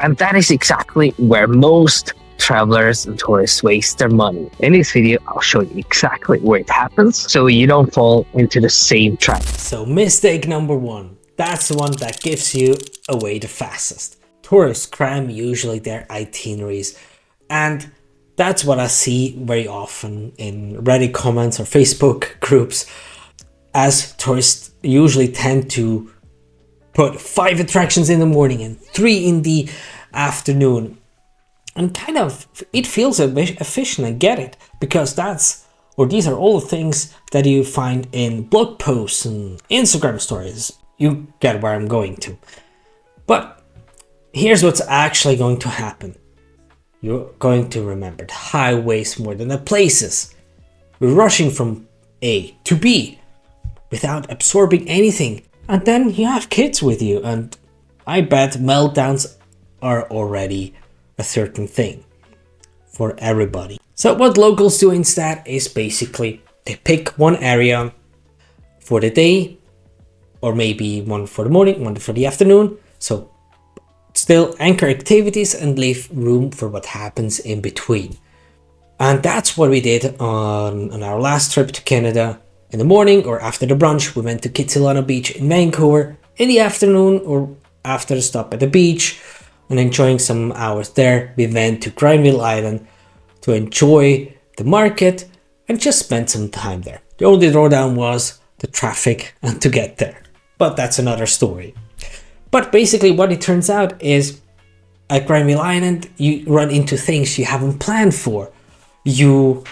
And that is exactly where most travelers and tourists waste their money. In this video, I'll show you exactly where it happens so you don't fall into the same trap. So mistake number one, that's the one that gives you away the fastest. Tourists cram usually their itineraries, and that's what I see very often in Reddit comments or Facebook groups, as tourists usually tend to put 5 attractions in the morning and 3 in the afternoon. And kind of, it feels a bit efficient, I get it, because these are all the things that you find in blog posts and Instagram stories. You get where I'm going to. But here's what's actually going to happen. You're going to remember the highways more than the places. We're rushing from A to B without absorbing anything. And then you have kids with you, and I bet meltdowns are already a certain thing for everybody. So what locals do instead is basically they pick one area for the day, or maybe one for the morning, one for the afternoon. So still anchor activities and leave room for what happens in between. And that's what we did on our last trip to Canada. In the morning or after the brunch, we went to Capilano Beach in Vancouver. In the afternoon or after the stop at the beach and enjoying some hours there, we went to Granville Island to enjoy the market and just spend some time there. The only drawdown was the traffic and to get there. But that's another story. But basically what it turns out is at Granville Island, you run into things you haven't planned for. You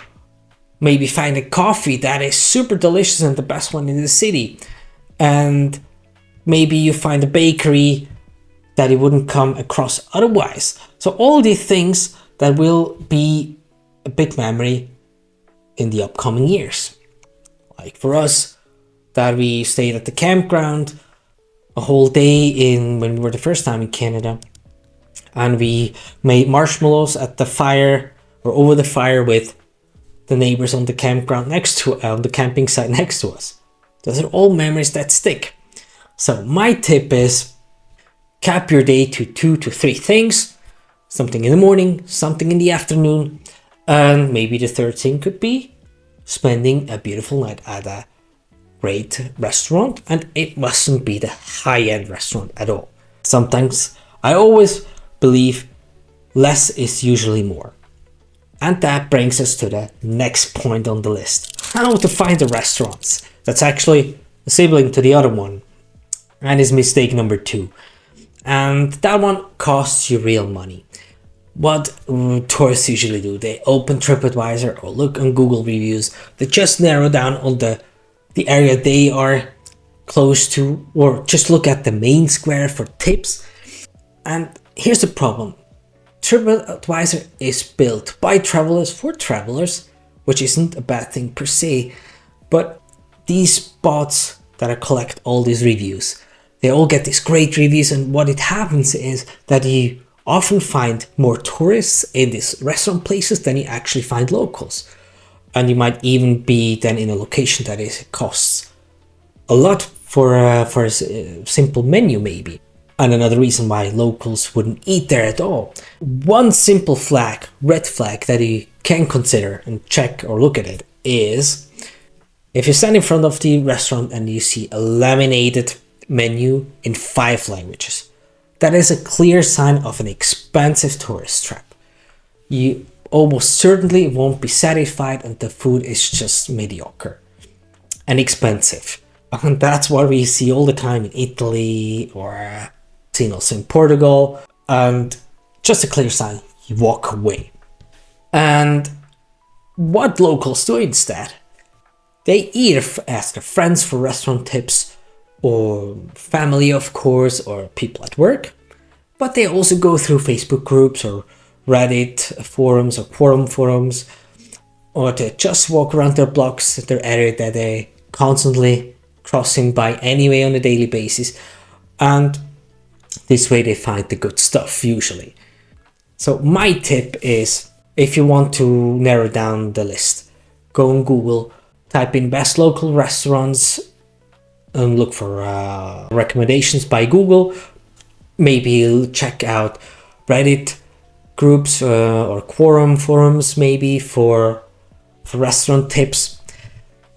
maybe find a coffee that is super delicious and the best one in the city. And maybe you find a bakery that you wouldn't come across otherwise. So all these things that will be a big memory in the upcoming years. Like for us, that we stayed at the campground a whole day when we were the first time in Canada. And we made marshmallows at the fire or over the fire with the neighbors on the campground on the camping site next to us. Those are all memories that stick. So my tip is cap your day to 2 to 3 things. Something in the morning, something in the afternoon, and maybe the third thing could be spending a beautiful night at a great restaurant, and it mustn't be the high-end restaurant at all. Sometimes I always believe less is usually more. And that brings us to the next point on the list. How to find the restaurants. That's actually a sibling to the other one. And is mistake number 2. And that one costs you real money. What tourists usually do, they open TripAdvisor or look on Google reviews. They just narrow down on the area they are close to, or just look at the main square for tips. And here's the problem. TripAdvisor is built by travelers for travelers, which isn't a bad thing per se, but these bots that collect all these reviews, they all get these great reviews, and what it happens is that you often find more tourists in these restaurant places than you actually find locals. And you might even be then in a location that costs a lot for a simple menu maybe. And another reason why locals wouldn't eat there at all. One simple red flag that you can consider and check or look at it is if you stand in front of the restaurant and you see a laminated menu in 5 languages. That is a clear sign of an expensive tourist trap. You almost certainly won't be satisfied and the food is just mediocre and expensive. And that's what we see all the time in Italy or seen also in Portugal, and just a clear sign, you walk away. And what locals do instead, they either ask their friends for restaurant tips or family of course, or people at work, but they also go through Facebook groups or Reddit forums or quorum forums, or they just walk around their blocks, their area that they constantly crossing by anyway on a daily basis, and this way they find the good stuff usually. So my tip is, if you want to narrow down the list, go on Google, type in best local restaurants and look for recommendations by Google. Maybe check out Reddit groups or quorum forums maybe for restaurant tips.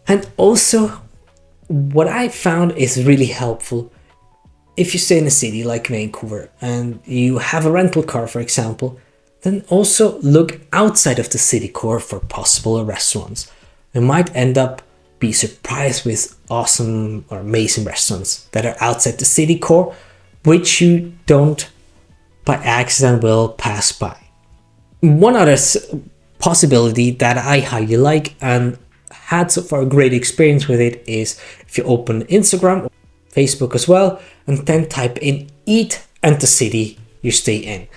And also what I found is really helpful, if you stay in a city like Vancouver and you have a rental car, for example, then also look outside of the city core for possible restaurants. You might end up be surprised with awesome or amazing restaurants that are outside the city core, which you don't by accident will pass by. One other possibility that I highly like and had so far a great experience with it is if you open Instagram or Facebook as well and then type in eat and the city you stay in.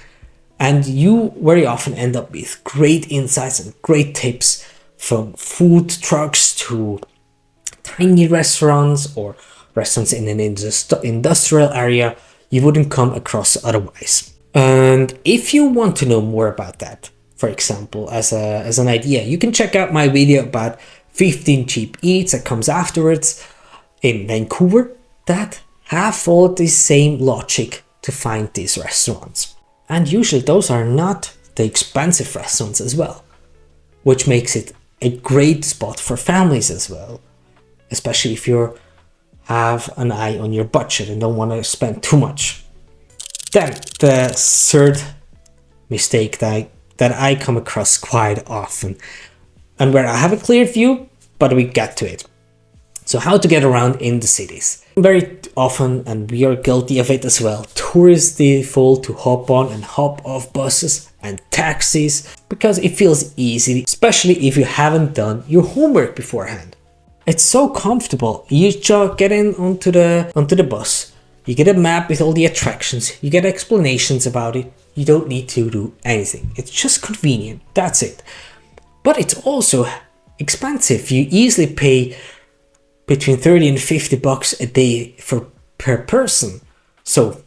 And you very often end up with great insights and great tips, from food trucks to tiny restaurants or restaurants in an industrial area you wouldn't come across otherwise. And if you want to know more about that, for example, as an idea, you can check out my video about 15 cheap eats that comes afterwards in Vancouver that have followed the same logic to find these restaurants. And usually those are not the expensive restaurants as well, which makes it a great spot for families as well, especially if you have an eye on your budget and don't want to spend too much. Then the third mistake that I come across quite often, and where I have a clear view, but we get to it. So how to get around in the cities. Very often, and we are guilty of it as well, tourists default to hop on and hop off buses and taxis because it feels easy, especially if you haven't done your homework beforehand. It's so comfortable. You just get in onto the bus. You get a map with all the attractions. You get explanations about it. You don't need to do anything. It's just convenient. That's it. But it's also expensive. You easily pay between 30 and 50 bucks a day per person. So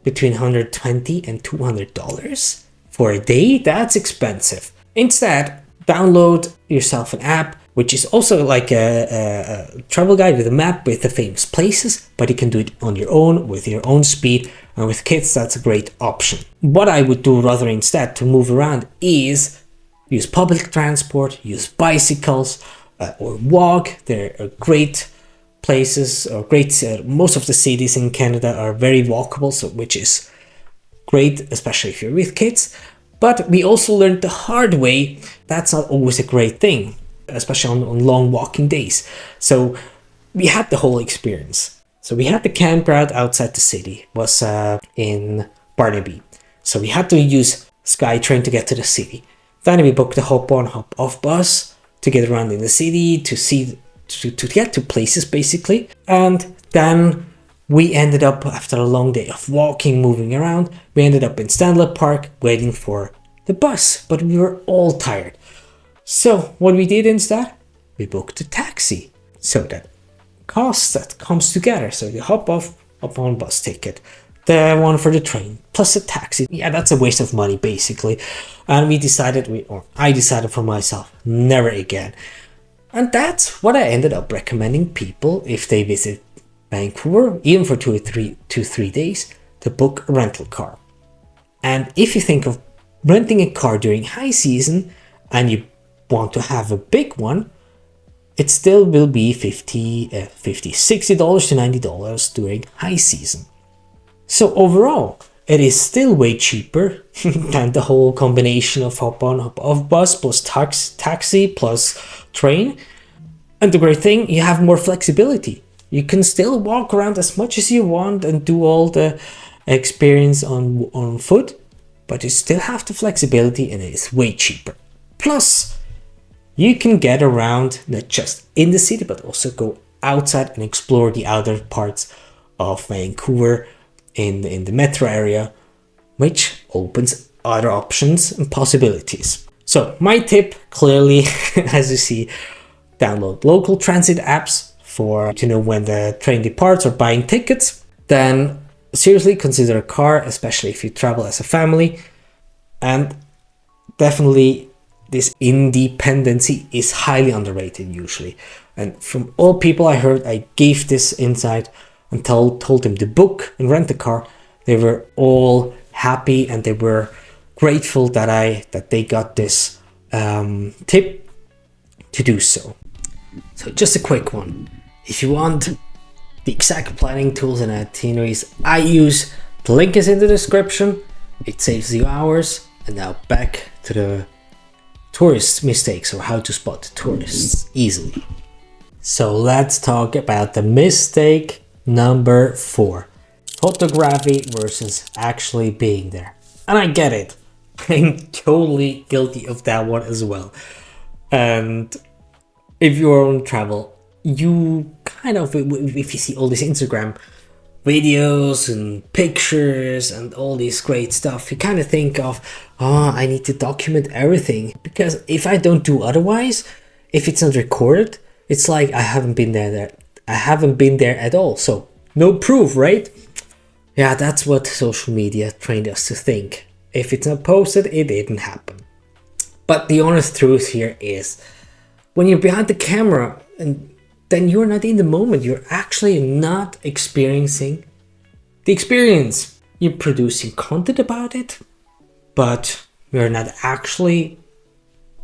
between 120 and $200 for a day, that's expensive. Instead, download yourself an app, which is also like a travel guide with a map with the famous places, but you can do it on your own, with your own speed, and with kids, that's a great option. What I would do rather instead to move around is use public transport, use bicycles, or walk. There are great places, or most of the cities in Canada are very walkable, so which is great, especially if you're with kids. But we also learned the hard way that's not always a great thing, especially on long walking days. So we had the whole experience. So we had the campground outside the city, was in Barnaby. So we had to use SkyTrain to get to the city. Then we booked a hop on, hop off bus to get around in the city, to get to places basically. And then we ended up, after a long day of walking, moving around, we ended up in Stanley Park waiting for the bus, but we were all tired. So what we did instead, we booked a taxi. So that cost that comes together. So you hop on bus ticket, the one for the train, plus a taxi. Yeah, that's a waste of money basically. And I decided for myself, never again. And that's what I ended up recommending people if they visit Vancouver, even for 2 or 3 days, to book a rental car. And if you think of renting a car during high season and you want to have a big one, it still will be $60 to $90 during high season. So overall, it is still way cheaper than the whole combination of hop on, hop off bus plus taxi plus train. And the great thing, you have more flexibility. You can still walk around as much as you want and do all the experience on foot, but you still have the flexibility and it is way cheaper. Plus, you can get around not just in the city, but also go outside and explore the outer parts of Vancouver in the metro area, which opens other options and possibilities. So my tip, clearly, as you see, download local transit apps to know when the train departs or buying tickets. Then seriously consider a car, especially if you travel as a family. And definitely this independency is highly underrated usually. And from all people I heard, I gave this insight and told them to book and rent a car. They were all happy and they were grateful that they got this tip to do so. So just a quick one. If you want the exact planning tools and itineraries I use, the link is in the description. It saves you hours. And now back to the tourist mistakes, or how to spot tourists easily. So let's talk about the mistake number 4. Photography versus actually being there. And I get it. I'm totally guilty of that one as well. And if you're on travel, you kind of, if you see all these Instagram videos and pictures and all this great stuff, you kind of think of, oh, I need to document everything, because if I don't do otherwise, if it's not recorded, it's like I haven't been there at all. So no proof, right? Yeah, that's what social media trained us to think. If it's not posted, it didn't happen. But the honest truth here is, when you're behind the camera, and then you're not in the moment, you're actually not experiencing the experience. You're producing content about it, but you're not actually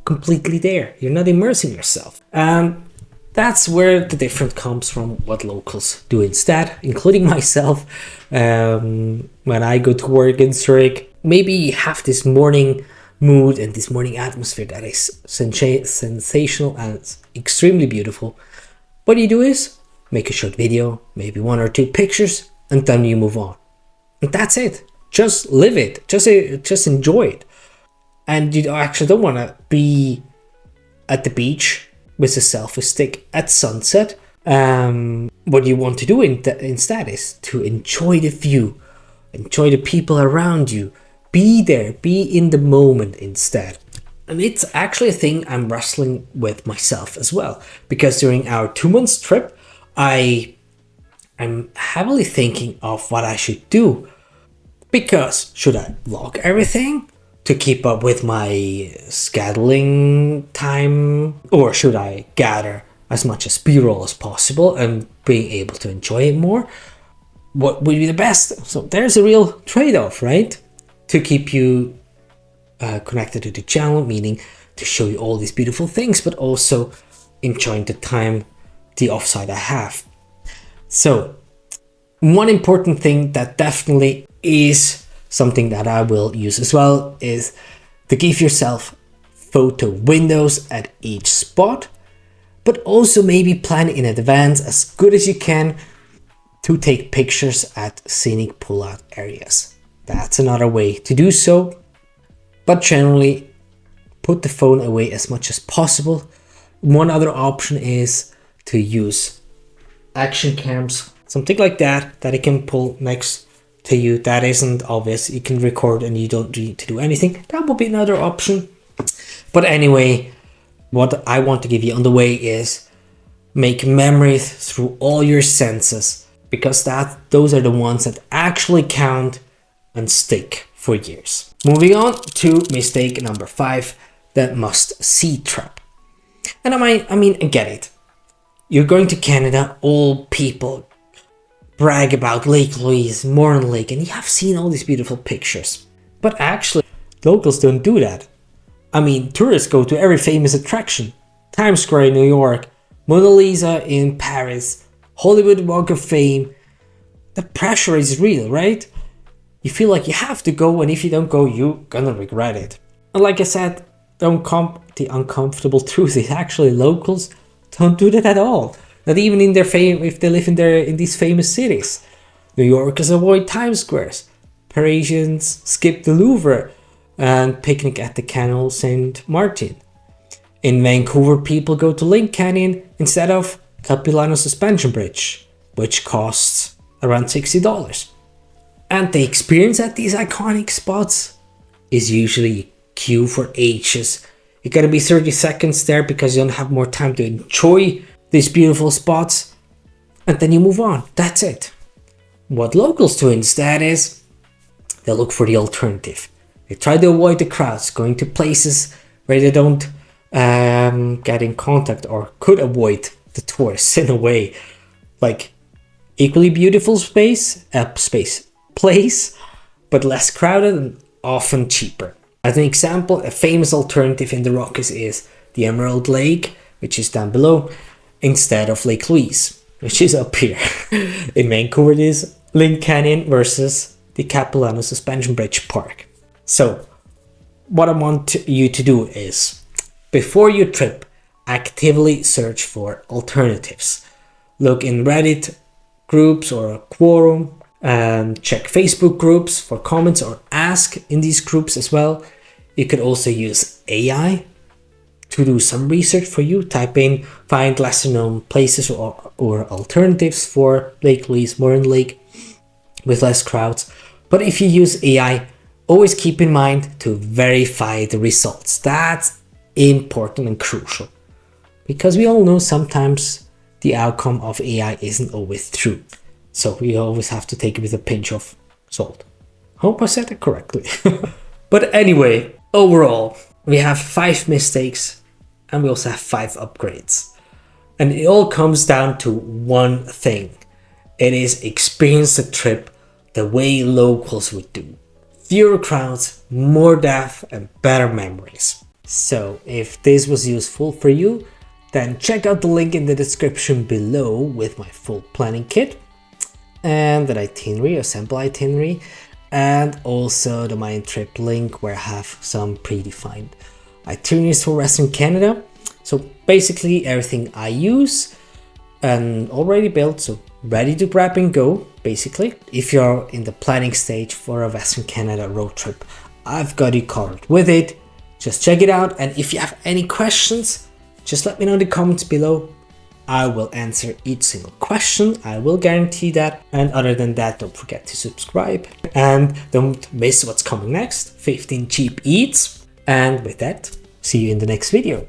completely there. You're not immersing yourself. That's where the difference comes from what locals do instead, including myself. When I go to work in Zurich, maybe you have this morning mood and this morning atmosphere that is sensational and extremely beautiful. What you do is make a short video, maybe 1 or 2 pictures, and then you move on. And that's it. Just live it. Just enjoy it. And you actually don't want to be at the beach with a selfie stick at sunset. What you want to do instead is to enjoy the view, enjoy the people around you, be there, be in the moment instead. And it's actually a thing I'm wrestling with myself as well, because during our 2-month trip, I'm heavily thinking of what I should do. Because should I vlog everything to keep up with my scheduling time, or should I gather as much as B-roll as possible and being able to enjoy it more? What would be the best? So there's a real trade-off, right? To keep you connected to the channel, meaning to show you all these beautiful things, but also enjoying the time, the offsite I have. So one important thing that definitely is something that I will use as well is to give yourself photo windows at each spot, but also maybe plan in advance as good as you can to take pictures at scenic pull-out areas. That's another way to do so. But generally, put the phone away as much as possible. One other option is to use action cams, something like that you can pull next to you. That isn't obvious. You can record and you don't need to do anything. That would be another option. But anyway, what I want to give you on the way is make memories through all your senses, because those are the ones that actually count and stick for years. Moving on to mistake number 5, the must-see trap. And I mean, I get it. You're going to Canada, all people brag about Lake Louise, Morn Lake, and you have seen all these beautiful pictures. But actually, locals don't do that. I mean, tourists go to every famous attraction. Times Square in New York, Mona Lisa in Paris, Hollywood Walk of Fame. The pressure is real, right? You feel like you have to go, and if you don't go, you're gonna regret it. And like I said, the uncomfortable truth is actually locals don't do that at all. Not even in their if they live in these famous cities. New Yorkers avoid Times Squares. Parisians skip the Louvre and picnic at the Canal Saint Martin. In Vancouver, people go to Lynn Canyon instead of Capilano Suspension Bridge, which costs around $60. And the experience at these iconic spots is usually queue for ages. You gotta be 30 seconds there because you don't have more time to enjoy these beautiful spots, and then you move on. That's it. What locals do instead is they look for the alternative. They try to avoid the crowds, going to places where they don't get in contact or could avoid the tourists in a way. Like equally beautiful place, but less crowded and often cheaper. As an example, a famous alternative in the Rockies is the Emerald Lake, which is down below, instead of Lake Louise, which is up here. In Vancouver, it is Lynn Canyon versus the Capilano Suspension Bridge Park. So, what I want you to do is, before your trip, actively search for alternatives. Look in Reddit groups or a quorum, and check Facebook groups for comments or ask in these groups as well. You could also use AI to do some research for you. Type in, find lesser known places or alternatives for Lake Louise, Morin Lake with less crowds. But if you use AI, always keep in mind to verify the results. That's important and crucial, because we all know sometimes the outcome of AI isn't always true. So we always have to take it with a pinch of salt. Hope I said it correctly. But anyway, overall, we have 5 mistakes and we also have 5 upgrades. And it all comes down to one thing. It is experience the trip the way locals would do. Fewer crowds, more depth, and better memories. So if this was useful for you, then check out the link in the description below with my full planning kit and the itinerary, a sample itinerary, and also the My Trip link where I have some predefined itineraries for Western Canada. So basically everything I use and already built, so ready to grab and go basically. If you're in the planning stage for a Western Canada road trip, I've got you covered with it. Just check it out, and if you have any questions, just let me know in the comments below. I will answer each single question, I will guarantee that. And other than that, don't forget to subscribe and don't miss what's coming next, 15 cheap eats. And with that, see you in the next video.